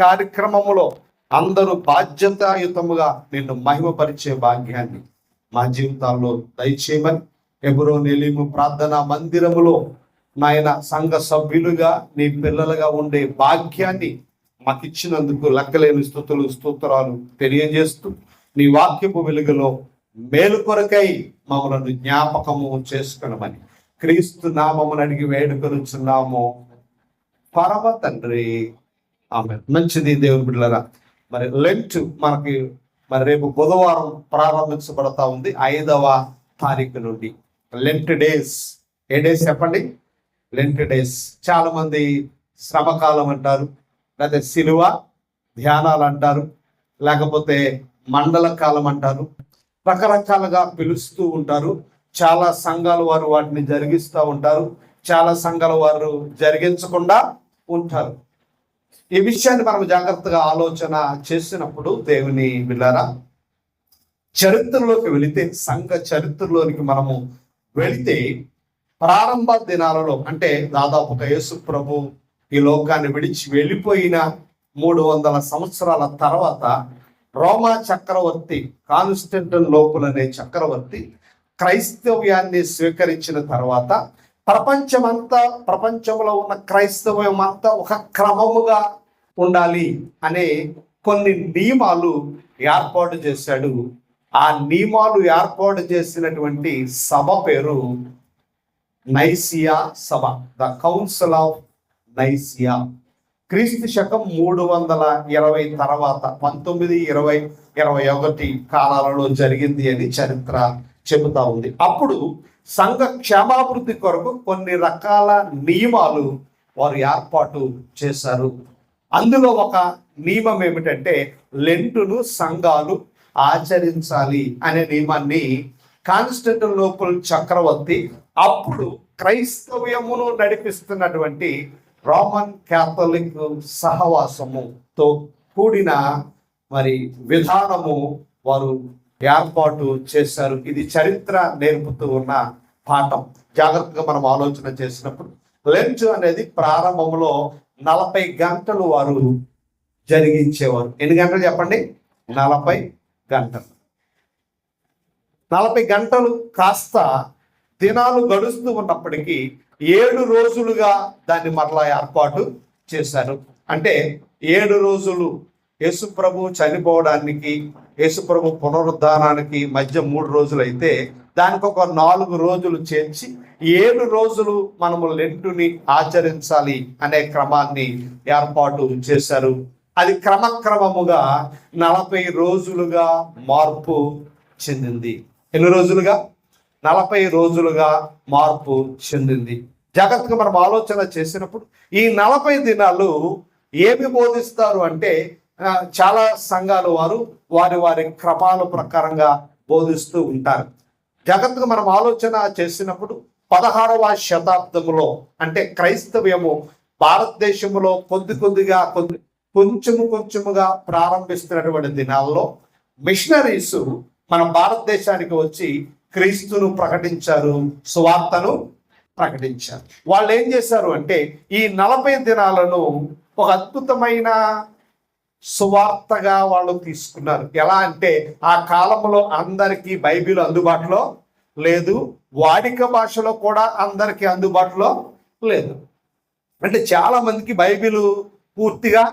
కార్యక్రమములో అందరూ బాధ్యతాయుతముగా నిన్ను మహిమపరిచే భాగ్యాన్ని మా జీవితాల్లో దయచేయమని హెబ్రోను ఎలీము ప్రార్థనా మందిరములో నాయన సంఘ సభ్యులుగా నీ పిల్లలుగా ఉండే భాగ్యాన్ని మాకు ఇచ్చినందుకు లెక్కలేని స్తుతులు స్తోత్రాలు తెలియజేస్తూ నీ వాక్యపు వెలుగులో మేలు కొరకై మమ్మల్ని జ్ఞాపకము చేసుకునమని క్రీస్తు నామమును అడిగి వేడుకొనుచున్నాము పరమ తండ్రి. ఆమె మంచిది దేవుని బిడ్డలారా. మరి లెంట్ మనకి మరి రేపు బుధవారం ప్రారంభించబడతా ఉంది 5వ తారీఖు నుండి. Lent days. ఏ డేస్ చెప్పండి? Lent days. చాలా మంది శ్రమకాలం అంటారు, లేకపోతే సిలువ ధ్యానాలు అంటారు, లేకపోతే మండల కాలం అంటారు, రకరకాలుగా పిలుస్తూ ఉంటారు. చాలా సంఘాల వారు వాటిని జరిగిస్తూ ఉంటారు, చాలా సంఘాల వారు జరిగించకుండా ఉంటారు. ఈ విషయాన్ని మనం జాగ్రత్తగా ఆలోచన చేసినప్పుడు దేవుని బిడ్డలారా, చరిత్రలోకి వెళితే, సంఘ చరిత్రలోనికి మనము వెళితే ప్రారంభ దినాలలో అంటే దాదాపుగా యేసు ప్రభు ఈ లోకాన్ని విడిచి వెళ్ళిపోయిన 300 సంవత్సరాల తర్వాత రోమా చక్రవర్తి కాన్స్టంటినోపుల్ అనే చక్రవర్తి క్రైస్తవ్యాన్ని స్వీకరించిన తర్వాత ప్రపంచంలో ఉన్న క్రైస్తవ్యం అంతా ఒక క్రమముగా ఉండాలి అనే కొన్ని నియమాలు ఏర్పాటు చేశాడు. ఆ నియమాలు ఏర్పాటు చేసినటువంటి సభ పేరు Nicaea Sabha, the council of Nicaea. క్రీస్తు శకం 320 తర్వాత 19, 20, 21 కాలాలలో జరిగింది అని చరిత్ర చెబుతా ఉంది. అప్పుడు సంఘ క్షేమాభివృద్ధి కొరకు కొన్ని రకాల నియమాలు వారు ఏర్పాటు చేశారు. అందులో ఒక నియమం ఏమిటంటే లెంటును సంఘాలు ఆచరించాలి అనే నియమాన్ని కాన్స్టంటినోపుల్ చక్రవర్తి అప్పుడు క్రైస్తవ్యమును నడిపిస్తున్నటువంటి రోమన్ క్యాథలిక్ సహవాసముతో కూడిన మరి విధానము వారు ఏర్పాటు చేశారు. ఇది చరిత్ర నేర్పుతూ ఉన్న పాఠం. జాగ్రత్తగా మనం ఆలోచన చేసినప్పుడు లెంట్ అనేది ప్రారంభంలో 40 గంటలు వారు జరిగించేవారు. ఎన్ని గంటలు చెప్పండి? 40 గంటలు. 40 గంటలు కాస్త దినాలు గడుస్తూ ఉన్నప్పటికీ 7 రోజులుగా దాన్ని మరలా ఏర్పాటు చేశారు. అంటే 7 రోజులు యేసుప్రభు చనిపోవడానికి, యేసుప్రభు పునరుద్ధానానికి మధ్య 3 రోజులు అయితే దానికి ఒక 4 రోజులు చేర్చి 7 రోజులు మనము లెంటుని ఆచరించాలి అనే క్రమాన్ని ఏర్పాటు చేశారు. అది క్రమక్రమముగా 40 రోజులుగా మార్పు చెందింది. ఎన్ని రోజులుగా? 40 రోజులుగా మార్పు చెందింది. జాగ్రత్తగా మనం ఆలోచన చేసినప్పుడు ఈ 40 దినాలు ఏమి బోధిస్తారు అంటే చాలా సంఘాలు వారి క్రమాల ప్రకారంగా బోధిస్తూ ఉంటారు. జాగ్రత్తగా మనం ఆలోచన చేసినప్పుడు 16వ శతాబ్దంలో అంటే క్రైస్తవ్యము భారతదేశంలో కొద్దిగా కొంచెముగా ప్రారంభిస్తున్నటువంటి దినాల్లో మిషనరీస్ మన భారతదేశానికి వచ్చి క్రీస్తును ప్రకటించారు, సువార్తను ప్రకటించారు. వాళ్ళు ఏం చేశారు అంటే ఈ 40 దినాలను ఒక అద్భుతమైన సువార్తగా వాళ్ళు తీసుకున్నారు. ఎలా అంటే ఆ కాలంలో అందరికీ బైబిల్ అందుబాటులో లేదు, వాడిక భాషలో కూడా అందరికీ అందుబాటులో లేదు. అంటే చాలా మందికి బైబిల్ పూర్తిగా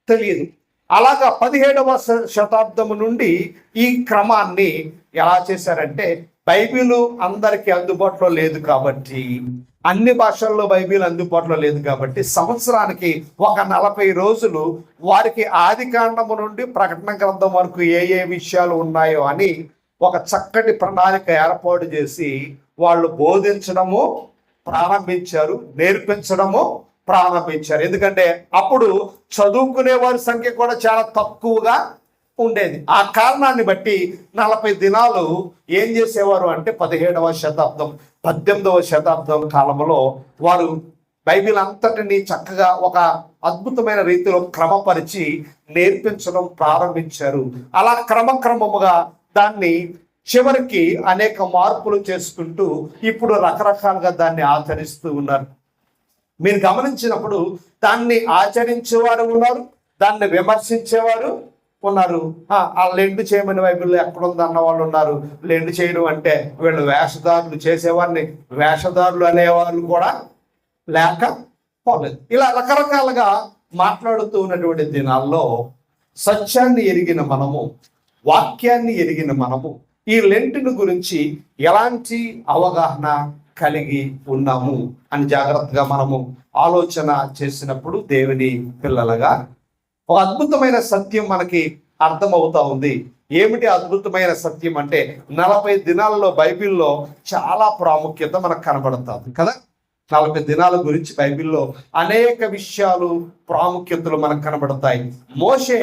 తెలియదు. అలాగా 17వ శతాబ్దం నుండి ఈ క్రమాన్ని ఎలా చేశారంటే బైబిల్ అందరికీ అందుబాటులో లేదు కాబట్టి, అన్ని భాషల్లో బైబిల్ అందుబాటులో లేదు కాబట్టి సంవత్సరానికి ఒక 40 రోజులు వారికి ఆదికాండము నుండి ప్రకటన గ్రంథం వరకు ఏ విషయాలు ఉన్నాయో అని ఒక చక్కటి ప్రణాళిక ఏర్పాటు చేసి వాళ్ళు బోధించడము ప్రారంభించారు, నేర్పించడము ప్రారంభించారు. ఎందుకంటే అప్పుడు చదువుకునే వారి సంఖ్య కూడా చాలా తక్కువగా ఉండేది. ఆ కారణాన్ని బట్టి 40 దినాలు ఏం చేసేవారు అంటే 17వ శతాబ్దం 18వ శతాబ్దం కాలంలో వారు బైబిల్ అంతటిని చక్కగా ఒక అద్భుతమైన రీతిలో క్రమపరిచి నేర్పించడం ప్రారంభించారు. అలా క్రమక్రమముగా దాన్ని చివరికి అనేక మార్పులు చేసుకుంటూ ఇప్పుడు రకరకాలుగా దాన్ని ఆచరిస్తూ ఉన్నారు. మీరు గమనించినప్పుడు దాన్ని ఆచరించేవారు ఉన్నారు, దాన్ని విమర్శించేవారు ఉన్నారు. ఆ లెండ్ చేయమని బైబిల్లో ఎక్కడుంది అన్న వాళ్ళు ఉన్నారు. లెండ్ చేయడం అంటే వీళ్ళు వేషధారులు చేసేవారిని వేషధారులు అనేవాళ్ళు కూడా లేకపోలేదు. ఇలా రకరకాలుగా మాట్లాడుతూ ఉన్నటువంటి దినాల్లో సత్యాన్ని ఎరిగిన మనము, వాక్యాన్ని ఎరిగిన మనము ఈ లెంట్ను గురించి ఎలాంటి అవగాహన కలిగి ఉన్నాము అని జాగ్రత్తగా మనము ఆలోచన చేసినప్పుడు దేవుని పిల్లలుగా ఒక అద్భుతమైన సత్యం మనకి అర్థమవుతా ఉంది. ఏమిటి అద్భుతమైన సత్యం అంటే 40 దినాలలో బైబిల్లో చాలా ప్రాముఖ్యత మనకు కనబడుతుంది కదా. 40 దినాల గురించి బైబిల్లో అనేక విషయాలు ప్రాముఖ్యతలు మనకు కనబడతాయి. మోషే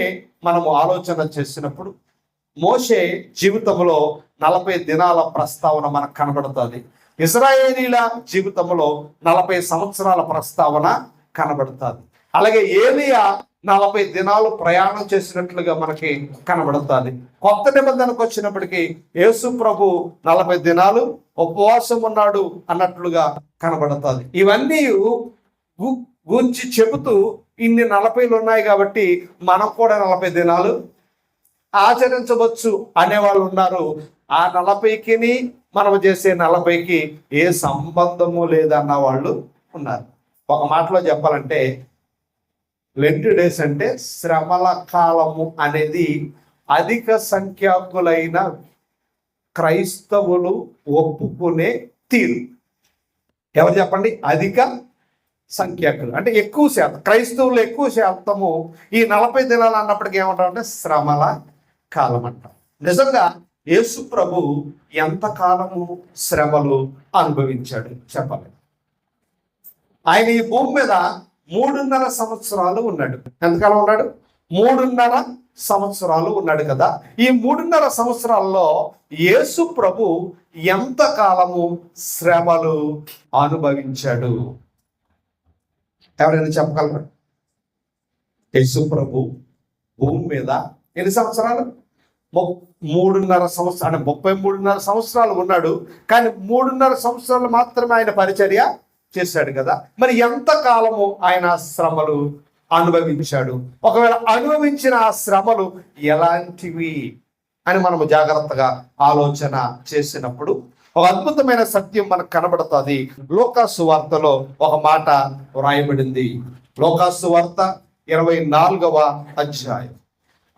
మనము ఆలోచన చేసినప్పుడు మోషే జీవితంలో 40 దినాల ప్రస్తావన మనకు కనబడుతుంది. ఇశ్రాయేలీల జీవితంలో 40 సంవత్సరాల ప్రస్తావన కనబడుతుంది. అలాగే ఏలియా 40 దినాలు ప్రయాణం చేసినట్లుగా మనకి కనబడుతుంది. కొత్త నిబంధనకు వచ్చినప్పటికీ యేసు ప్రభు 40 దినాలు ఉపవాసం ఉన్నాడు అన్నట్లుగా కనబడుతుంది. ఇవన్నీ గురించి చెబుతూ ఇన్ని 40లు ఉన్నాయి కాబట్టి మనం కూడా 40 దినాలు ఆచరించవచ్చు అనేవాళ్ళు ఉన్నారు. ఆ 40కి మనం చేసే 40కి ఏ సంబంధము లేదన్న వాళ్ళు ఉన్నారు. ఒక మాటలో చెప్పాలంటే లెంట్ డేస్ అంటే శ్రమల కాలము అనేది అధిక సంఖ్యాకులైన క్రైస్తవులు ఒప్పుకునే తీరు. ఎవరు చెప్పండి? అధిక సంఖ్యాకులు అంటే ఎక్కువ శాతం క్రైస్తవులు ఎక్కువ శాతము ఈ 40 దినాలు అన్నప్పటికీ ఏమంటారంటే శ్రమల కాలం అంటాం. నిజంగా యేసు ప్రభు ఎంతకాలము శ్రమలు అనుభవించాడు చెప్పాలి. ఆయన ఈ భూమి మీద 3.5 సంవత్సరాలు ఉన్నాడు. ఎంతకాలం ఉన్నాడు? 3.5 సంవత్సరాలు ఉన్నాడు కదా. ఈ 3.5 సంవత్సరాల్లో యేసు ప్రభు ఎంతకాలము శ్రమలు అనుభవించాడు? ఎవరైనా చెప్పగలరా? యేసు ప్రభు భూమి మీద ఎన్ని సంవత్సరాలు? 3.5 సంవత్సరాలు అంటే 33.5 సంవత్సరాలు ఉన్నాడు. కానీ 3.5 సంవత్సరాలు మాత్రమే ఆయన పరిచర్య చేశాడు కదా. మరి ఎంత కాలము ఆయన శ్రమలు అనుభవించాడు? ఒకవేళ అనుభవించిన ఆ శ్రమలు ఎలాంటివి అని మనము జాగ్రత్తగా ఆలోచన చేసినప్పుడు ఒక అద్భుతమైన సత్యం మనకు కనబడుతుంది. లోకాసు వార్తలో ఒక మాట వ్రాయబడింది. లోకాసు వార్త 24వ అధ్యాయం.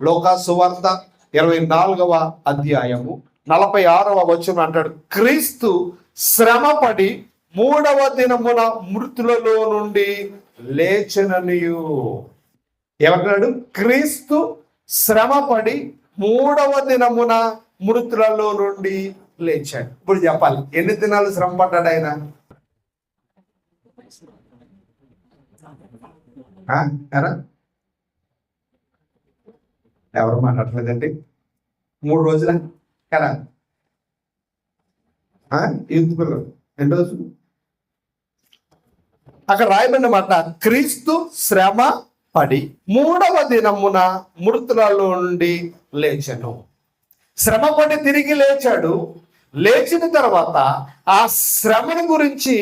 లోకాసు వార్త 24వ అధ్యాయము 46వ వచనం అంటాడు, క్రీస్తు శ్రమపడి 3వ దినమున మృతులలో నుండి లేచెననియు. ఏమంటున్నాడు? క్రీస్తు శ్రమపడి 3వ దినమున మృతులలో నుండి లేచాడు. ఇప్పుడు చెప్పాలి, ఎన్ని దినాలు శ్రమ పడ్డాడు ఆయన? ఎవరు మాట్లాడలేదండి? 3 రోజుల కదా. యూత్ పిల్లలు 2 రోజులు అక్కడ రాయబడిన మాట, క్రీస్తు శ్రమ పడి 3వ దినమున మృతులలో నుండి లేచెను. శ్రమ పడి తిరిగి లేచాడు. లేచిన తర్వాత ఆ శ్రమను గురించి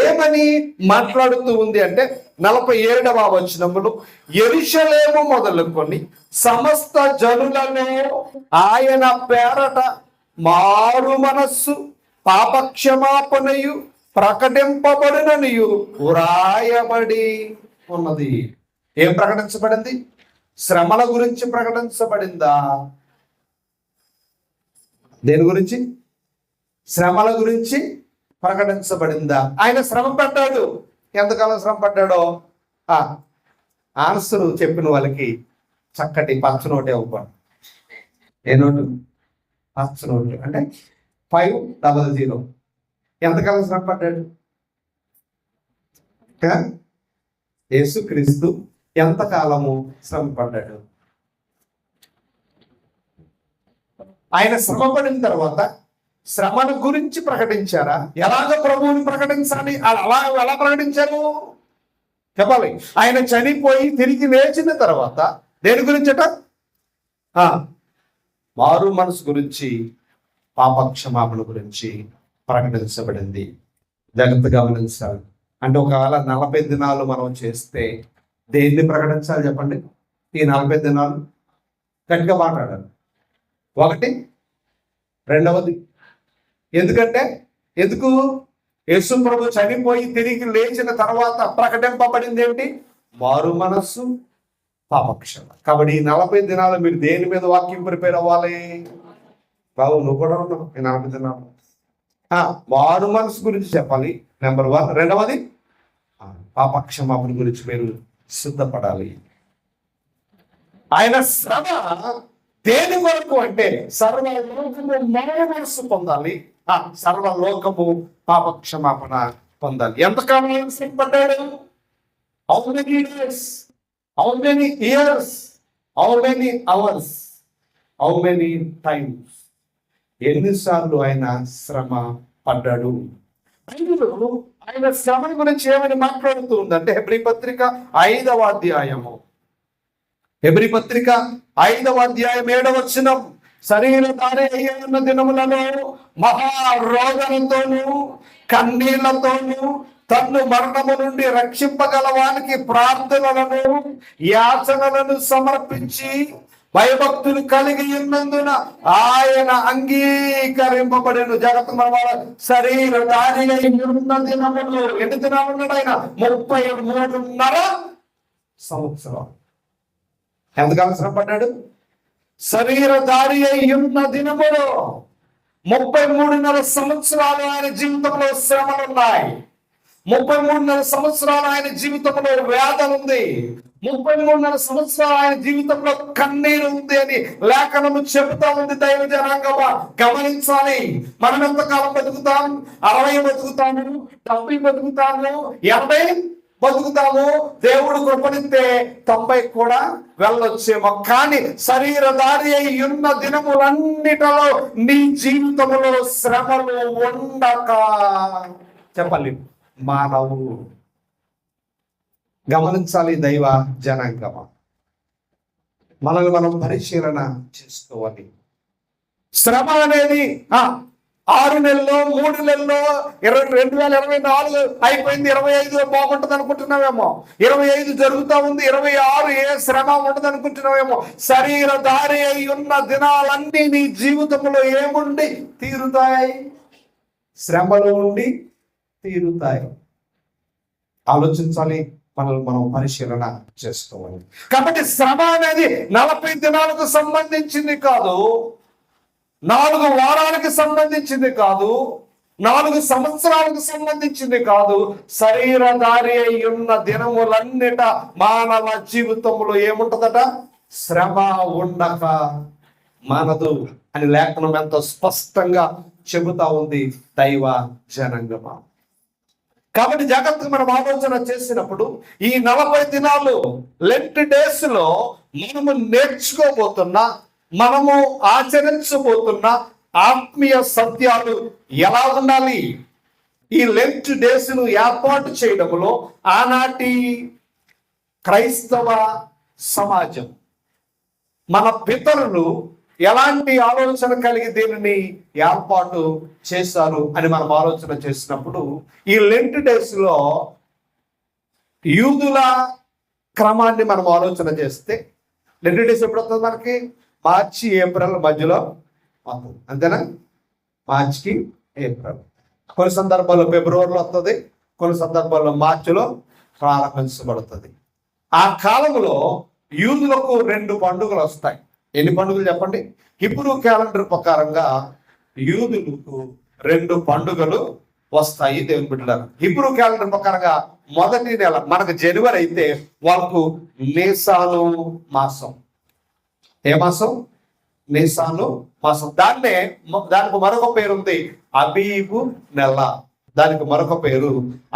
ఏమని మాట్లాడుతూ ఉంది అంటే 47వ వచనములు, యెరూషలేము మొదలుకొని సమస్త జనులను ఆయన పేరట మారు మనస్సు పాపక్షమాపణయు ప్రకటింపబడిననియు వ్రాయబడి ఉన్నది. ఏం ప్రకటించబడింది? శ్రమల గురించి ప్రకటించబడిందా? దేని గురించి? శ్రమల గురించి ప్రకటించబడిందా? ఆయన శ్రమ పడ్డాడు. ఎంతకాలం శ్రమ పడ్డాడో ఆన్సర్ చెప్పిన వాళ్ళకి చక్కటి పచ్చ నోటు ఇవ్వకూడదు. ఏ నోటు? పచ్చ నోటు అంటే 500. ఎంతకాలం శ్రమ పడ్డాడు? యేసుక్రీస్తు ఎంతకాలము శ్రమ పడ్డాడు? ఆయన శ్రమ పడిన తర్వాత శ్రమను గురించి ప్రకటించారా? ఎలాగ ప్రభువుని ప్రకటించాలి? ఎలా ప్రకటించారు చెప్పాలి. ఆయన చనిపోయి తిరిగి లేచిన తర్వాత దేని గురించట? మారు మనసు గురించి, పాపక్షమాపణ గురించి ప్రకటించబడింది. జాగ్రత్తగా గమనించాలి. అంటే ఒకవేళ 40 దినాలు మనం చేస్తే దేన్ని ప్రకటించాలి చెప్పండి? ఈ 40 దినాలు గట్టిగా మాట్లాడాలి. ఒకటి, రెండవది. ఎందుకు యేసు ప్రభు చనిపోయి తిరిగి లేచిన తర్వాత ప్రకటింపబడింది ఏమిటి? మారు మనస్సు, పాపక్షమ. కాబట్టి ఈ 40 దినాలు మీరు దేని మీద వాక్యం ప్రిపేర్ అవ్వాలి? బాబు నువ్వు కూడా ఉన్నావు ఈ 40 దినాలు. మారు మనసు గురించి చెప్పాలి, నెంబర్ 1. రెండవది పాపక్షమాపణ గురించి మీరు సిద్ధపడాలి. ఆయన శ్రమ దేని వరకు అంటే సర్వలోకము మారు మనసు పొందాలి, సర్వలోకము పాపక్షమాపణ పొందాలి. ఎంతకాలం సిద్ధపడ్డాడు? How many days, how many years, how many hours, how many times? ఎన్నిసార్లు ఆయన శ్రమ పడ్డాడు? ఆయన శ్రమ గురించి ఏమని మాట్లాడుతూ ఉందంటే హెబ్రీ పత్రిక 5వ అధ్యాయము, హెబ్రీ పత్రిక 5వ అధ్యాయం 7వ వచనం, శరీరధారి అయ్యున్న దినములలో మహారోగంతోనూ కన్నీళ్లతోనూ తన్ను మరణము నుండి రక్షింపగలవానికి ప్రార్థనలను యాచనలను సమర్పించి భయభక్తులు కలిగి ఉన్నందున ఆయన అంగీకరింపబడిన. జగత్తు మన శరీరధారి అయ్యున్న దినములు ఎన్ని దినాలు ఉన్నాడు ఆయన? 33.5 సంవత్సరం. ఎంతకాలం శ్రమ పడ్డాడు? శరీరధారి అయ్యున్న దినములో 33.5 సంవత్సరాలు ఆయన జీవితంలో శ్రమలు ఉన్నాయి. 33.5 సంవత్సరాలు ఆయన జీవితంలో వేదన ఉంది. 33.5 సంవత్సరాలు ఆయన జీవితంలో కన్నీరు ఉంది అని లేఖనము చెబుతా ఉంది. దైవ జనాంగమా గమనించాలి. మనం ఎంతకాలం బతుకుతాం? 60 బతుకుతాము, 70 బతుకుతాము, 80 బతుకుతాము. దేవుడు కృపణిస్తే 90 కూడా వెళ్ళొచ్చేమో. కానీ శరీరధారి అయి ఉన్న దినములన్నిటిలో నీ జీవితంలో శ్రమలు ఉండక చెప్పాలి మానవు. గమనించాలి దైవ జనాంగమా, మనల్ని మనం పరిశీలన చేసుకోవాలి. శ్రమ అనేది 6 నెలల్లో 3 నెలల్లో 2024 అయిపోయింది, 25 బాగుంటుంది అనుకుంటున్నావేమో, 25 జరుగుతూ ఉంది, 26 ఏ శ్రమ ఉండదు అనుకుంటున్నావేమో. శరీరధారి అయి ఉన్న దినాలన్నీ నీ జీవితంలో ఏముండి తీరుతాయి? శ్రమలు ఉండి తీరుతాయి. ఆలోచించాలి, మనల్ని మనం పరిశీలన చేసుకోవాలి. కాబట్టి శ్రమ అనేది 40 దినాలకు సంబంధించింది కాదు, 4 వారాలకు సంబంధించింది కాదు, 4 సంవత్సరాలకు సంబంధించింది కాదు. శరీరధారి అయి ఉన్న దినములన్నిట మానవ జీవితంలో ఏముంటదట? శ్రమ ఉండక మానదు అని లేఖనం ఎంతో స్పష్టంగా చెబుతా ఉంది దైవ జనాంగమా. కాబట్టి జాగ్రత్తగా మనం ఆలోచన చేసినప్పుడు ఈ 40 దినాలు లెంట్ డేస్ లో మనము నేర్చుకోబోతున్నా, మనము ఆచరించబోతున్న ఆత్మీయ సత్యాలు ఎలా ఉండాలి? ఈ లెంట్ డేస్ ను ఏర్పాటు చేయడంలో ఆనాటి క్రైస్తవ సమాజం, మన పితరులు ఎలాంటి ఆలోచన కలిగి దీనిని ఏర్పాటు చేశారు అని మనం ఆలోచన చేసినప్పుడు ఈ లెంట్ డేస్ లో యూదుల క్రమాన్ని మనం ఆలోచన చేస్తే, లెంట్ డేస్ ఎప్పుడు వస్తుంది మనకి? మార్చి ఏప్రిల్ మధ్యలో వస్తుంది, అంతేనా? మార్చికి ఏప్రిల్, కొన్ని సందర్భాల్లో ఫిబ్రవరిలో వస్తుంది, కొన్ని సందర్భాల్లో మార్చిలో ప్రారంభించబడుతుంది. ఆ కాలంలో యూదులకు 2 పండుగలు వస్తాయి. ఎన్ని పండుగలు చెప్పండి? హిబ్రూ క్యాలెండర్ ప్రకారంగా యూదులకు 2 పండుగలు వస్తాయి. దేవుని బిడ్డలారా, హిబ్రూ క్యాలెండర్ ప్రకారంగా మొదటి నెల మనకు జనవరి అయితే వాళ్ళకు నీసాను మాసం. ఏ మాసం? నీసాను మాసం. దానికి మరొక పేరు ఉంది, అబీబు నెల. దానికి మరొక పేరు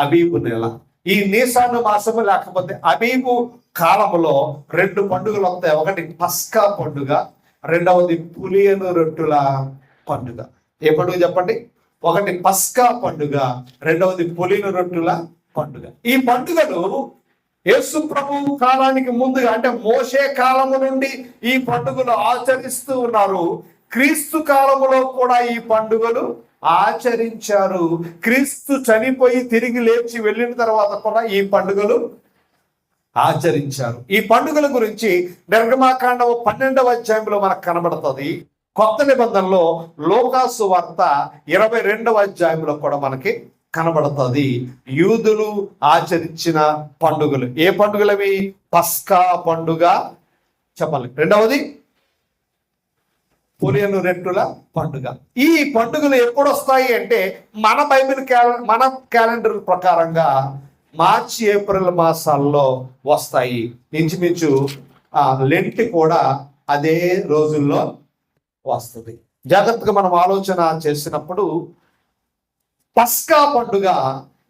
అబీబు నెల. ఈ నీసాను మాసము లేకపోతే అబీబు కాలంలో 2 పండుగలు వస్తాయి. ఒకటి పస్కా పండుగ, రెండవది పులియను రొట్టెల పండుగ. ఏ పండుగ చెప్పండి? ఒకటి పస్కా పండుగ, రెండవది పులియను రొట్టెల పండుగ. ఈ పండుగలు యేసు ప్రభు కాలానికి ముందుగా అంటే మోషే కాలము నుండి ఈ పండుగలు ఆచరిస్తూ ఉన్నారు. క్రీస్తు కాలములో కూడా ఈ పండుగలు ఆచరించారు. క్రీస్తు చనిపోయి తిరిగి లేచి వెళ్ళిన తర్వాత కూడా ఈ పండుగలు ఆచరించారు. ఈ పండుగల గురించి నిర్గమాకాండం 12వ అధ్యాయంలో మనకు కనబడుతుంది. కొత్త నిబంధనలో లూకాసు వార్త 22వ అధ్యాయంలో కూడా మనకి కనబడుతుంది. యూదులు ఆచరించిన పండుగలు. ఏ పండుగలు అవి? పస్కా పండుగ చెప్పాలి. రెండవది పులియను రెట్టుల పండుగ. ఈ పండుగలు ఎప్పుడు వస్తాయి అంటే మన బైబిల్ మన క్యాలెండర్ ప్రకారంగా మార్చి ఏప్రిల్ మాసాల్లో వస్తాయి. ఇంచుమించు లెంట్ కూడా అదే రోజుల్లో వస్తుంది. జాగ్రత్తగా మనం ఆలోచన చేసినప్పుడు పస్కా పండుగ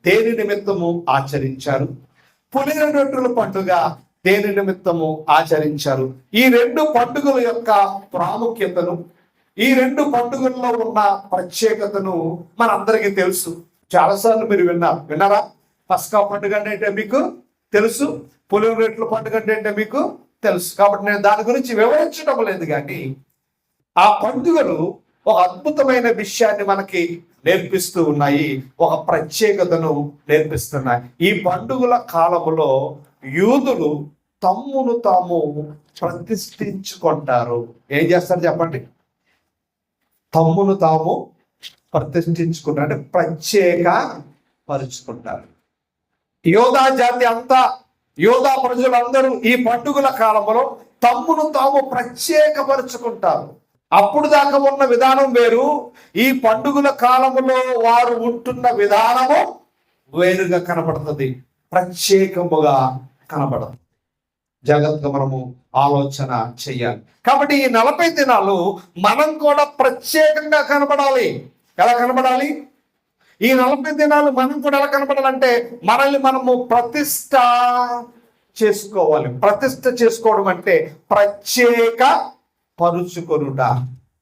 దేని నిమిత్తము ఆచరించారు? పులియను రొట్టెల పండుగ దేని నిమిత్తము ఆచరించారు? ఈ రెండు పండుగల యొక్క ప్రాముఖ్యతను, ఈ రెండు పండుగల్లో ఉన్న ప్రత్యేకతను మనందరికీ తెలుసు. చాలాసార్లు మీరు విన్నారా? పస్కా పండుగ అంటే మీకు తెలుసు, పులియను రొట్టెల పండుగ అంటే మీకు తెలుసు. కాబట్టి నేను దాని గురించి వివరించడం లేదు, కానీ ఆ పండుగలు ఒక అద్భుతమైన విషయాన్ని మనకి నేర్పిస్తూ ఉన్నాయి, ఒక ప్రత్యేకతను నేర్పిస్తున్నాయి. ఈ పండుగల కాలములో యూదులు తమ్మును తాము ప్రతిష్ఠించుకుంటారు. ఏం చేస్తారు చెప్పండి? తమ్మును తాము ప్రతిష్ఠించుకుంటారు అంటే ప్రత్యేక పరుచుకుంటారు. యోధా జాతి అంతా, యోధా ప్రజలందరూ ఈ పండుగల కాలంలో తమ్మును తాము ప్రత్యేకపరుచుకుంటారు. అప్పుడు దాకా ఉన్న విధానం వేరు, ఈ పండుగల కాలంలో వారు ఉంటున్న విధానము వేరుగా కనబడుతుంది, ప్రత్యేకముగా కనబడదు. జాగ్రత్తగా మనము ఆలోచన చెయ్యాలి. కాబట్టి ఈ 40 దినాలు మనం కూడా ప్రత్యేకంగా కనబడాలి. ఎలా కనబడాలి? ఈ 40 దినాలు మనం కూడా ఎలా కనబడాలంటే మనల్ని మనము ప్రతిష్ట చేసుకోవాలి. ప్రతిష్ట చేసుకోవడం అంటే ప్రత్యేక పరుచుకొనుట.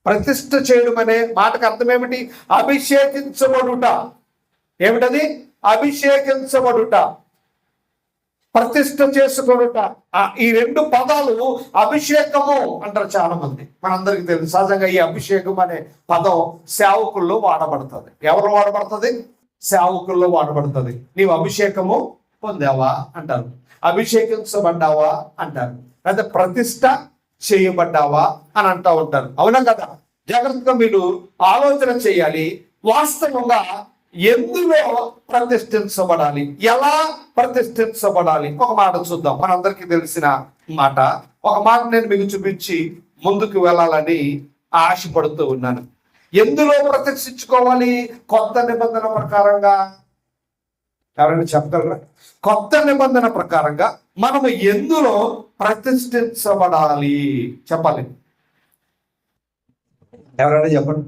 ప్రతిష్ట చేయడం అనే మాటకు అర్థం ఏమిటి? అభిషేకించబడుట. ఏమిటది? అభిషేకించబడుట, ప్రతిష్ట చేసుకొనుట. ఈ రెండు పదాలు అభిషేకము అంటారు చాలా మంది. మనందరికీ తెలుసు. సహజంగా ఈ అభిషేకం అనే పదం సేవకుల్లో వాడబడుతుంది. ఎవరు వాడబడుతుంది? సేవకుల్లో వాడబడుతుంది. నీవు అభిషేకము పొందావా అంటారు, అభిషేకించబడ్డావా అంటారు, లేదా ప్రతిష్ట చేయబడ్డావా అని అంటూ ఉంటారు. అవునా కదా? జాగ్రత్తగా మీరు ఆలోచన చేయాలి. వాస్తవంగా ఎందులో ప్రతిష్ఠించబడాలి, ఎలా ప్రతిష్ఠించబడాలి? ఒక మాట చూద్దాం. మనందరికీ తెలిసిన మాట. ఒక మాట నేను మీకు చూపించి ముందుకు వెళ్ళాలని ఆశపడుతూ ఉన్నాను. ఎందులో ప్రతిష్ఠించుకోవాలి? కొత్త నిబంధన ప్రకారంగా. ఎవరైనా చెప్పగలరా? కొత్త నిబంధన ప్రకారంగా మనము ఎందులో ప్రతిష్ఠించబడాలి? చెప్పాలి. ఎవరైనా చెప్పండి.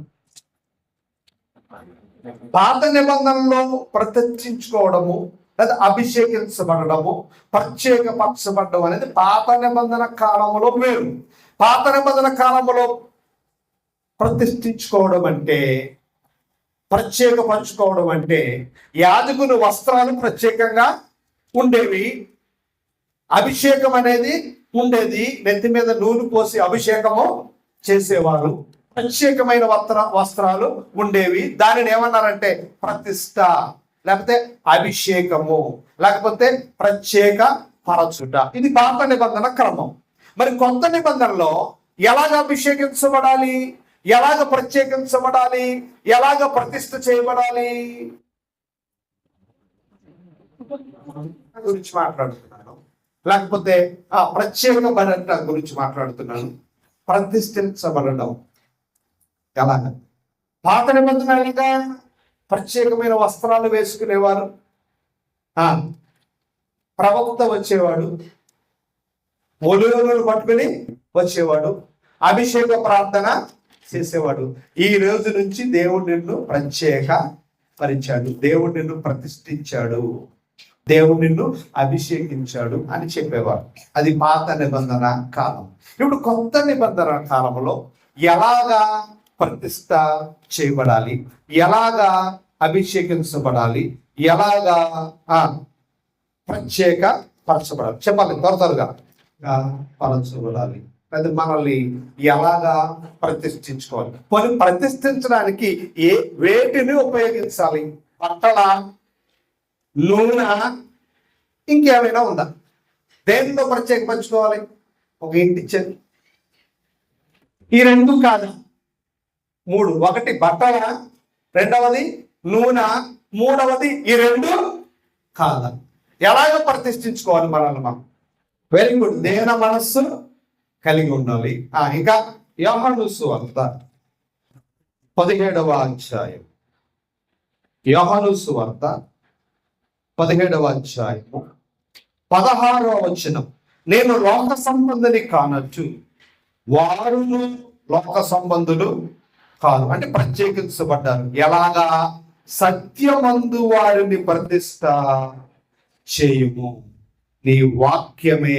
పాత నిబంధనలో ప్రతిష్ఠించుకోవడము లేదా అభిషేకించబడము, ప్రత్యేకపరచబడడం అనేది పాత నిబంధన కాలంలో వేరు. పాత నిబంధన కాలంలో ప్రతిష్ఠించుకోవడం అంటే, ప్రత్యేకపరచుకోవడం అంటే యాజకుని వస్త్రాలు ప్రత్యేకంగా ఉండేవి, అభిషేకం అనేది ఉండేది, నెత్తి మీద నూనె పోసి అభిషేకము చేసేవారు, ప్రత్యేకమైన వస్త్రాలు ఉండేవి. దానిని ఏమన్నారంటే ప్రతిష్ట, లేకపోతే అభిషేకము, లేకపోతే ప్రత్యేక పరచుట. ఇది పాత నిబంధన క్రమం. మరి కొత్త నిబంధనలో ఎలాగ అభిషేకించబడాలి, ఎలాగ ప్రత్యేకించబడాలి, ఎలాగ ప్రతిష్ఠ చేయబడాలి గురించి మాట్లాడుతున్నాను, లేకపోతే ప్రత్యేకపడట గురించి మాట్లాడుతున్నాను. ప్రతిష్ఠించబడడం ఎలాగ? పాత నిబంధనలుగా ప్రత్యేకమైన వస్త్రాలు వేసుకునేవారు, ప్రవక్త వచ్చేవాడు, ఒలివలు పట్టుకుని వచ్చేవాడు, అభిషేక ప్రార్థన చేసేవాడు. ఈ రోజు నుంచి దేవుడు నిన్ను ప్రత్యేక పరిచాడు, దేవుడు నిన్ను ప్రతిష్ఠించాడు, దేవుడు నిన్ను అభిషేకించాడు అని చెప్పేవాడు. అది పాత నిబంధన కాలం. ఇప్పుడు కొత్త నిబంధన కాలంలో ఎలాగా ప్రతిష్ఠ చేయబడాలి, ఎలాగా అభిషేకించబడాలి, ఎలాగా ప్రత్యేక పరచబడాలి? చెప్పాలి త్వరగా. పరచబడాలి, అది మనల్ని ఎలాగా ప్రతిష్ఠించుకోవాలి? పోనీ ప్రతిష్ఠించడానికి వేటిని ఉపయోగించాలి? బట్టల, నూనె, ఇంకేమైనా ఉందా? దేనితో ప్రత్యేకపరచుకోవాలి? ఒక ఇంటి ఇచ్చారు, ఈ రెండు కాదు, మూడు. ఒకటి బట్టల, రెండవది నూనె, మూడవది ఈ రెండు కాదా. ఎలాగ ప్రతిష్ఠించుకోవాలి మనల్ని మనం? వెరీ గుడ్, దేన మనస్సు కలిగి ఉండాలి. ఇంకా యోహాను సువార్త 17వ అధ్యాయం, యోహాను సువార్త 17వ అధ్యాయము 16వ వచనం. నేను లోక సంబంధిని కానొచ్చు, వారును లోక సంబంధులు కాదు. అంటే ప్రత్యేకించబడ్డారు. ఎలాగా? సత్యమందు వారిని ప్రతిష్ట చేయుము, నీ వాక్యమే.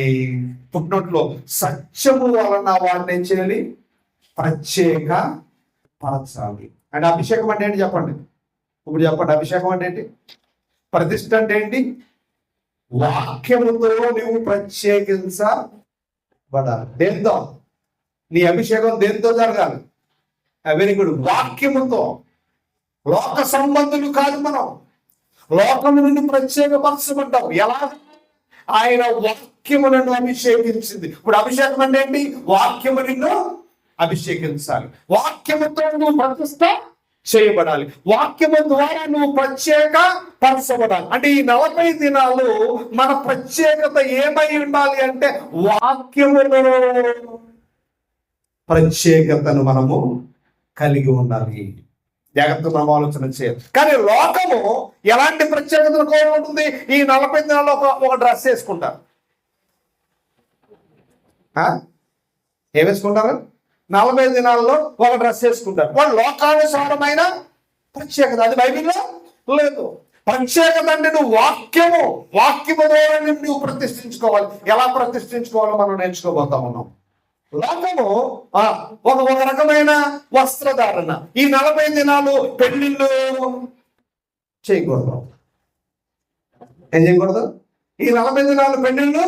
పుట్టినట్లో సత్యము వలన వాడిని ఏం చేయాలి? ప్రత్యేక పరచాలి. అంటే అభిషేకం అంటే ఏంటి చెప్పండి? ఇప్పుడు చెప్పండి, అభిషేకం అంటే ఏంటి? ప్రతిష్ఠ అంటే ఏంటి? వాక్యముతో నువ్వు ప్రత్యేకించబడాలి. దేంతో? నీ అభిషేకం దేంతో జరగాలి? వెరీ గుడ్, వాక్యముతో. లోక సంబంధులు కాదు మనం, లోకము నుండి ప్రత్యేకపరచబడ్డాం. ఎలా? ఆయన వాక్యము నన్ను అభిషేకించింది. ఇప్పుడు అభిషేకం అంటే ఏంటి? వాక్యము నిన్ను అభిషేకించాలి. వాక్యముతో నువ్వు ప్రతిష్ట చేయబడాలి. వాక్యము ద్వారా నువ్వు ప్రత్యేక పరచబడాలి. అంటే ఈ 40 దినాలు మన ప్రత్యేకత ఏమై ఉండాలి అంటే వాక్యములో ప్రత్యేకతను మనము కలిగి ఉండాలి. జాగ్రత్తగా మనం ఆలోచన చేయాలి. కానీ లోకము ఎలాంటి ప్రత్యేకతను కోరుకుంటుంది? ఈ 40 దినాల్లో ఒక డ్రెస్ వేసుకుంటారు. ఏం వేసుకుంటారు? 40 దినాల్లో ఒక డ్రెస్ వేసుకుంటారు. వాళ్ళు లోకానుసారమైన ప్రత్యేకత, అది బైబిల్లో లేదు. ప్రత్యేకత అంటే నువ్వు వాక్యము ద్వారా నువ్వు ప్రతిష్ఠించుకోవాలి. ఎలా ప్రతిష్ఠించుకోవాలో మనం నేర్చుకోబోతా ఉన్నాం. లోకము ఒక రకమైన వస్త్రధారణ. ఈ 40 దినాలు పెళ్లిళ్ళు చేయకూడదు. ఏం చేయకూడదు? ఈ 40 దినాలు పెళ్లిళ్ళు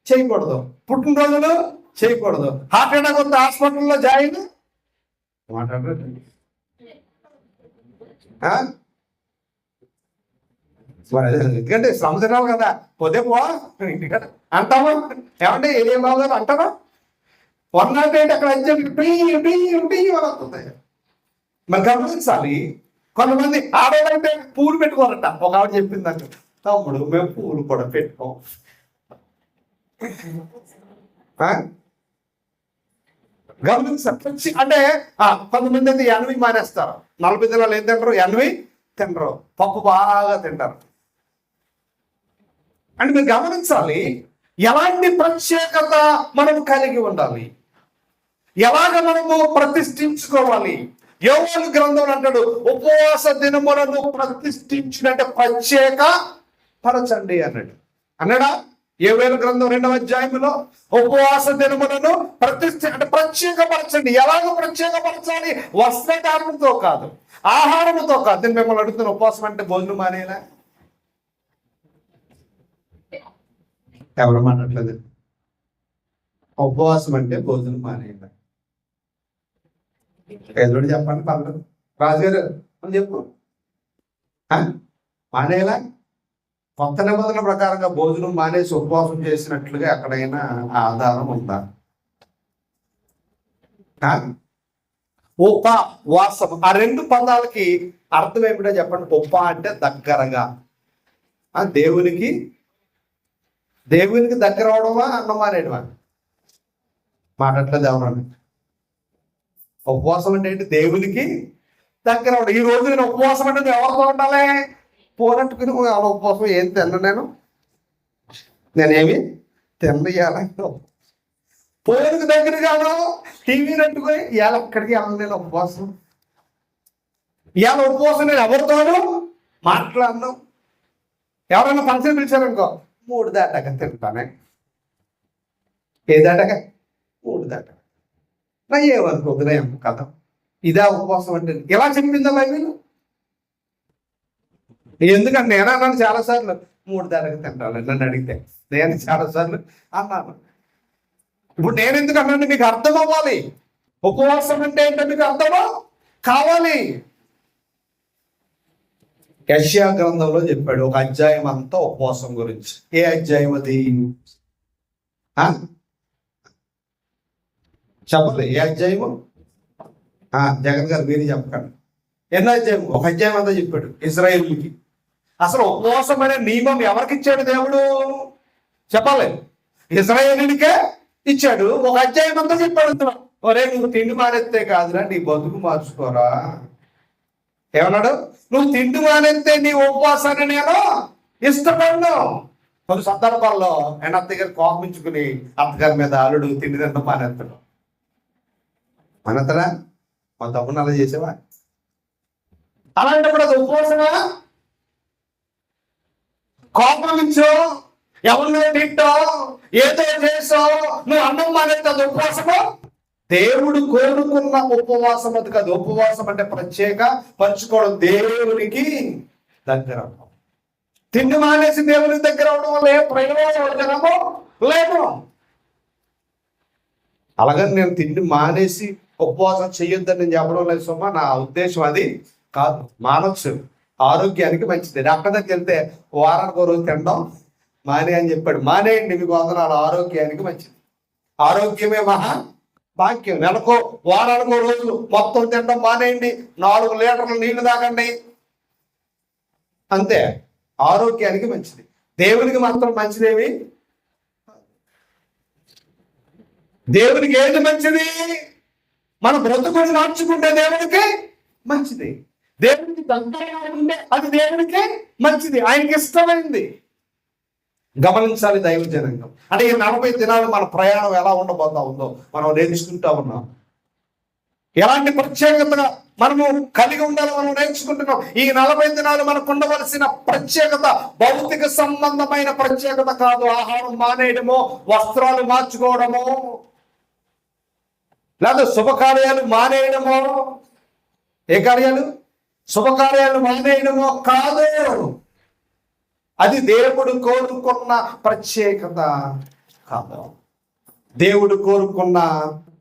చేయకూడదు, పుట్టినరోజులు చేయకూడదు, హార్ట్ అటాక్ వస్తే హాస్పిటల్లో జాయిన్ మాట్లాడరు. ఎందుకంటే శ్రమ తినాలి కదా, పొద్దే పో అంటామా? ఏమంటే ఏం బాగుందో అంటారా? 108 అక్కడ వస్తుంది. మరి గమనించాలి, కొంతమంది ఆడవాళ్ళంటే పూలు పెట్టుకోవాలంట. ఒక ఆవిడ చెప్పింది అంటే, తమ్ముడు మేము పూలు కూడా పెట్టుకోం. గమనించాలి. అంటే కొంతమంది అయితే 80 మానేస్తారు. 40 దినాలు ఏం తింటారు? 80 తినరు, పప్పు బాగా తింటారు. అంటే మీరు గమనించాలి, ఎలాంటి ప్రత్యేకత మనం కలిగి ఉండాలి, ఎలాగ మనము ప్రతిష్ఠించుకోవాలి. యోవేలు గ్రంథం అంటాడు, ఉపవాస దినములను ప్రతిష్ఠించినట్టు ప్రత్యేక పరచండి అన్నాడా? యోవేలు గ్రంథం 2వ అధ్యాయంలో ఉపవాస దినములను ప్రత్యేకపరచండి. ఎలాగ ప్రత్యేకపరచాలి? వస్త్రధారణతో కాదు, ఆహారంతో కాదు. నేను మిమ్మల్ని అడుగుతున్న, ఉపవాసం అంటే భోజనం మానేలా? ఎవరు మాట్లాడలేదు. ఉపవాసం అంటే భోజనం మానేలా? ఎదురు చెప్పండి, పర్లేదు. రాజుగారు చెప్పు, మానేలా? కొత్త నిబంధన ప్రకారంగా భోజనం మానేసి ఉపవాసం చేసినట్లుగా ఎక్కడైనా ఆధారం ఉందా? ఉపవాసం, ఆ 2 పదాలకి అర్థం ఏమిటో చెప్పండి. ఉప అంటే దగ్గరగా, దేవునికి దగ్గర అవడమా, అన్నమా అనేటివా? మాట్లాడలేదు ఎవరన్నా. ఉపవాసం అంటే ఏంటి? దేవునికి దగ్గర అవడం. ఈ రోజు నేను ఉపవాసం అంటే ఎవరితో ఉండాలి? పోనట్టుకుని వాళ్ళ ఉపవాసం ఏం తిన్న, నేనేమి తిన్నయాల, పోనుకు దగ్గరగా టీవీ నట్టుకుని ఇవాళ ఎక్కడికి వెళ్ళలేదు. ఉపవాసం ఇవాళ ఉపవాసం నేను ఎవరితోనూ మాట్లాడను. ఎవరైనా ఫంక్షన్ పిలిచారనుకో, 3 దాటాక తింటానే. ఏ దాటాక? 3 దాటాక. నా ఏమనుకోదులే కదా, ఇదా ఉపవాసం అంటే. ఎలా చెప్పిందా బైబిల్? ఎందుకంటే నేను అన్నాను చాలాసార్లు, 3 దాటాక తింటాను నన్ను అడిగితే. నేను చాలాసార్లు అన్నాను. ఇప్పుడు నేను ఎందుకు అన్నాను? మీకు అర్థం అవ్వాలి. ఉపవాసం అంటే ఏంటో మీకు అర్థమా కావాలి. యెషయా గ్రంథంలో చెప్పాడు ఒక అధ్యాయం అంతా ఉపవాసం గురించి. ఏ అధ్యాయం అది? చెప్పండి, ఏ అధ్యాయము? జగన్ గారు మీరే చెప్పకండి. ఎన్నో అధ్యాయం? ఒక అధ్యాయం అంతా చెప్పాడు ఇజ్రాయేలుకి. అసలు ఉపవాసం అనే నియమం ఎవరికి ఇచ్చాడు దేవుడు? చెప్పాలి, ఇజ్రాయేలునికే ఇచ్చాడు. ఒక అధ్యాయం అంతా చెప్పాడు. ఒరే, నువ్వు తిండి మానేస్తే కాదురా, నీ బతుకు మార్చుకోరా. ఏమన్నాడు? నువ్వు తిండి మానేస్తే నీ ఉపవాసాన్ని నేను ఇష్టపడను. కొన్ని సందర్భాల్లో ఆయన అత్తగారు కోపించుకుని అత్తగారి మీద అల్లుడు తిండి తింటాం మానేస్తాడు. మానేస్తాడా? మా తమ్ముని అలా చేసేవా? అలాంటప్పుడు అది ఉపవాసమా? కోపమించో, ఎవరినో తింటో, ఏదో చేసో నువ్వు అన్నం మానేస్తే అది ఉపవాసమా? దేవుడు కోరుకున్న ఉపవాసం అది కాదు. ఉపవాసం అంటే ప్రత్యేక పంచుకోవడం, దేవునికి దగ్గర అవడం. తిండి మానేసి దేవునికి దగ్గర అవడం వల్ల ఏ ప్రయోజనమో లేదు. అలాగని నేను తిండి మానేసి ఉపవాసం చెయ్యొద్దని నేను చెప్పడం లేదు సుమా, నా ఉద్దేశం అది కాదు. మానవచ్చు, ఆరోగ్యానికి మంచిది. డాక్టర్ దగ్గరికి వెళ్తే వారానికి ఒక రోజు తినడం మానే అని చెప్పాడు. మానేయండి, మీకు వందనాలు, ఆరోగ్యానికి మంచిది. ఆరోగ్యమే మహా భాగ్యం. నెలకో వారానికో రోజు మొత్తం తినడం మానేయండి, 4 లీటర్ల నీళ్లు తాగండి, అంతే. ఆరోగ్యానికి మంచిది. దేవునికి మాత్రం మంచిదేమి? దేవునికి ఏది మంచిది? మన బ్రతుకుని మార్చుకుంటే దేవునికి మంచిది. దేవునికి దగ్గరగా ఉంటే అది దేవునికి మంచిది, ఆయనకి ఇష్టమైంది. గమనించాలి దైవ జనాంగం. అంటే ఈ 40 దినాలు మన ప్రయాణం ఎలా ఉండబోతా ఉందో మనం నేర్చుకుంటా ఉన్నాం. ఎలాంటి ప్రత్యేకతగా మనము కలిగి ఉండాలో మనం నేర్చుకుంటున్నాం. ఈ 40 దినాలు మనకు ఉండవలసిన ప్రత్యేకత భౌతిక సంబంధమైన ప్రత్యేకత కాదు. ఆహారం మానేయడమో, వస్త్రాలు మార్చుకోవడమో, లేదా శుభకార్యాలు మానేయడమో. ఏ కార్యాలు? శుభకార్యాలు మానేయడమో కాదు. అది దేవుడు కోరుకున్న ప్రత్యేకత కాదు, దేవుడు కోరుకున్న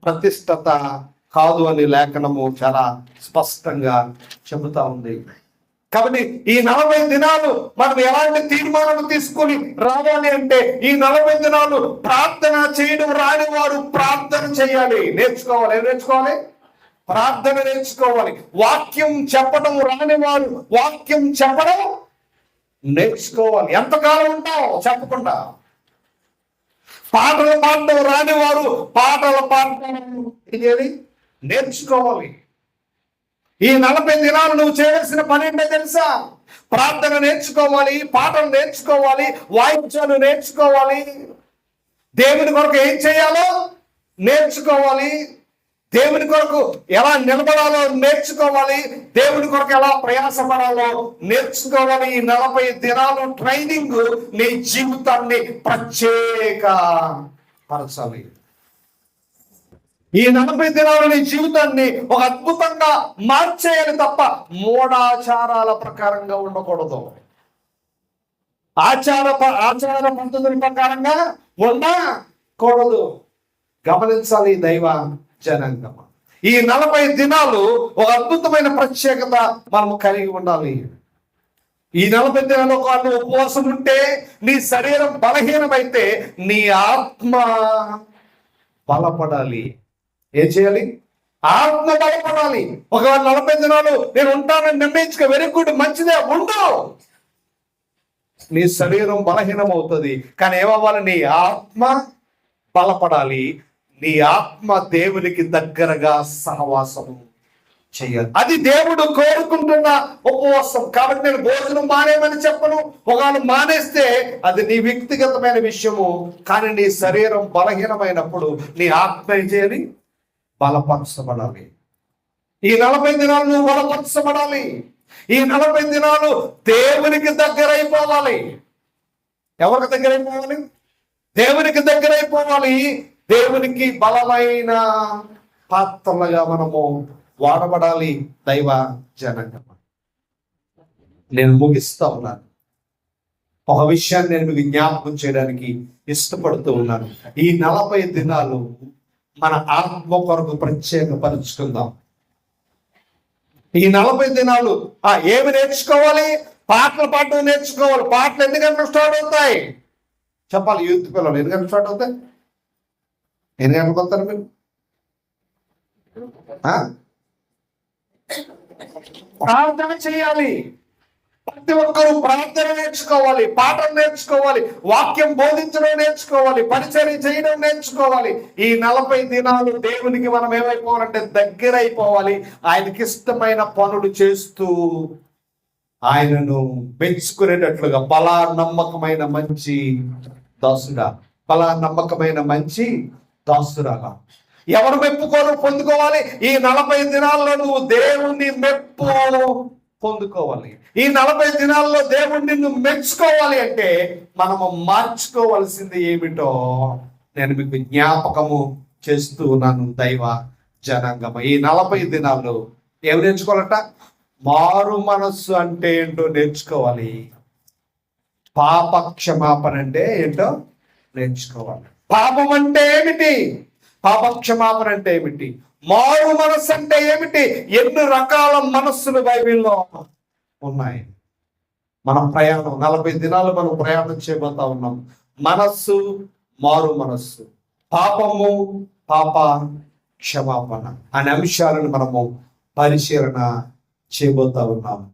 ప్రతిష్టత కాదు అని లేఖనము చాలా స్పష్టంగా చెబుతా ఉంది. కాబట్టి ఈ 40 దినాలు మనం ఎలాంటి తీర్మానం తీసుకొని రావాలి అంటే, ఈ 40 దినాలు ప్రార్థన చేయడం రాని వారు ప్రార్థన చేయాలి, నేర్చుకోవాలి. ఏం నేర్చుకోవాలి? ప్రార్థన నేర్చుకోవాలి. వాక్యం చెప్పడం రాని వారు వాక్యం చెప్పడం నేర్చుకోవాలి. ఎంతకాలం ఉంటావు చెప్పకుండా? పాటలు పాడడం రాని వారు పాటలు పాడడం నేర్చుకోవాలి. ఈ 40 దినాలు నువ్వు చేయవలసిన పని ఏంటో తెలుసా? ప్రార్థన నేర్చుకోవాలి, పాటలు నేర్చుకోవాలి, వాయిద్యాలు నేర్చుకోవాలి, దేవుని కొరకు ఏం చేయాలో నేర్చుకోవాలి, దేవుని కొరకు ఎలా నిలబడాలో నేర్చుకోవాలి, దేవుని కొరకు ఎలా ప్రయాసపడాలో నేర్చుకోవాలి. ఈ 40 దినాలు ట్రైనింగ్ నీ జీవితాన్ని ప్రత్యేక పరచాలి. ఈ 40 దినాలు నీ జీవితాన్ని ఒక అద్భుతంగా మార్చేయాలి తప్ప మూఢాచారాల ప్రకారంగా ఉండకూడదు. ఆచార పద్ధతుల ప్రకారంగా ఉండకూడదు. గమనించాలి దైవ జనాంగం. ఈ 40 దినాలు ఒక అద్భుతమైన ప్రత్యేకత మనము కలిగి ఉండాలి. ఈ 40 దినాలు ఒక ఉపవాసం ఉంటే నీ శరీరం బలహీనమైతే నీ ఆత్మ బలపడాలి. ఏం చేయాలి? ఆత్మ బలపడాలి. ఒకవేళ 40 దినాలు నేను ఉంటానని నిర్ణయించుకో, వెరీ గుడ్, మంచిదే, ఉండు. నీ శరీరం బలహీనం అవుతుంది, కానీ ఏమవ్వాలి? నీ ఆత్మ బలపడాలి. నీ ఆత్మ దేవునికి దగ్గరగా సహవాసము చేయాలి. అది దేవుడు కోరుకుంటున్న ఉపవాసం. కాబట్టి నేను భోజనం మానేమని చెప్పను. ఒకవేళ మానేస్తే అది నీ వ్యక్తిగతమైన విషయము, కానీ నీ శరీరం బలహీనమైనప్పుడు నీ ఆత్మ ఏం చేయాలి? బలపరచబడాలి. ఈ 40 దినాలు నువ్వు బలపరచబడాలి. ఈ 40 దినాలు దేవునికి దగ్గరైపోవాలి. ఎవరికి దగ్గరైపోవాలి? దేవునికి దగ్గరైపోవాలి. దేవునికి బలమైన పాత్రలుగా మనము వాడబడాలి. దైవ జనాంగం, నేను ముగిస్తా ఉన్నాను. ఒక విషయాన్ని నేను మీకు జ్ఞాపకం చేయడానికి ఇష్టపడుతూ ఉన్నాను. ఈ 40 దినాలు మన ఆత్మ కొరకు ప్రత్యేకపరుచుకుందాం. ఈ 40 దినాలు ఏమి నేర్చుకోవాలి? పాటలు పాడడం నేర్చుకోవాలి. పాటలు ఎన్ని గంటలు స్టార్ట్ అవుతాయి చెప్పాలి. యూత్ పిల్లలు ఎన్ని గంటలు స్టార్ట్ అవుతాయి? ఎన్ని గంటలకు వస్తారు మీరు? ప్రార్థన చేయాలి. ప్రతి ఒక్కరూ ప్రార్థన నేర్చుకోవాలి, పాఠం నేర్చుకోవాలి, వాక్యం బోధించడం నేర్చుకోవాలి, పరిచర్య చేయడం నేర్చుకోవాలి. ఈ 40 దినాలు దేవునికి మనం ఏమైపోవాలంటే దగ్గర అయిపోవాలి. ఆయనకి ఇష్టమైన పనులు చేస్తూ ఆయనను మెచ్చుకునేటట్లుగా బలా నమ్మకమైన మంచి దాసుడా, బలా నమ్మకమైన మంచి దాసురాగా ఎవరు మెప్పుకోరు పొందుకోవాలి. ఈ 40 దినాల్లో నువ్వు దేవుణ్ణి మెప్పు పొందుకోవాలి. ఈ 40 దినాల్లో దేవుణ్ణి నిన్ను మెచ్చుకోవాలి అంటే మనము మార్చుకోవాల్సింది ఏమిటో నేను మీకు జ్ఞాపకము చేస్తూ ఉన్నాను. దైవ జనాంగమ, ఈ 40 దినాల్లో ఏం నేర్చుకోవాలట? మారు మనస్సు అంటే ఏంటో నేర్చుకోవాలి. పాప క్షమాపణ అంటే ఏంటో నేర్చుకోవాలి. పాపం అంటే ఏమిటి? పాప క్షమాపణ అంటే ఏమిటి? మారు మనస్సు అంటే ఏమిటి? ఎన్ని రకాల మనస్సులు బైబిల్లో ఉన్నాయి. మనం ప్రయాణం 40 దినాలు మనం ప్రయాణం చేయబోతా ఉన్నాం. మనస్సు, మారు మనస్సు, పాపము, పాప క్షమాపణ అనే అంశాలను మనము పరిశీలన చేయబోతా ఉన్నాం.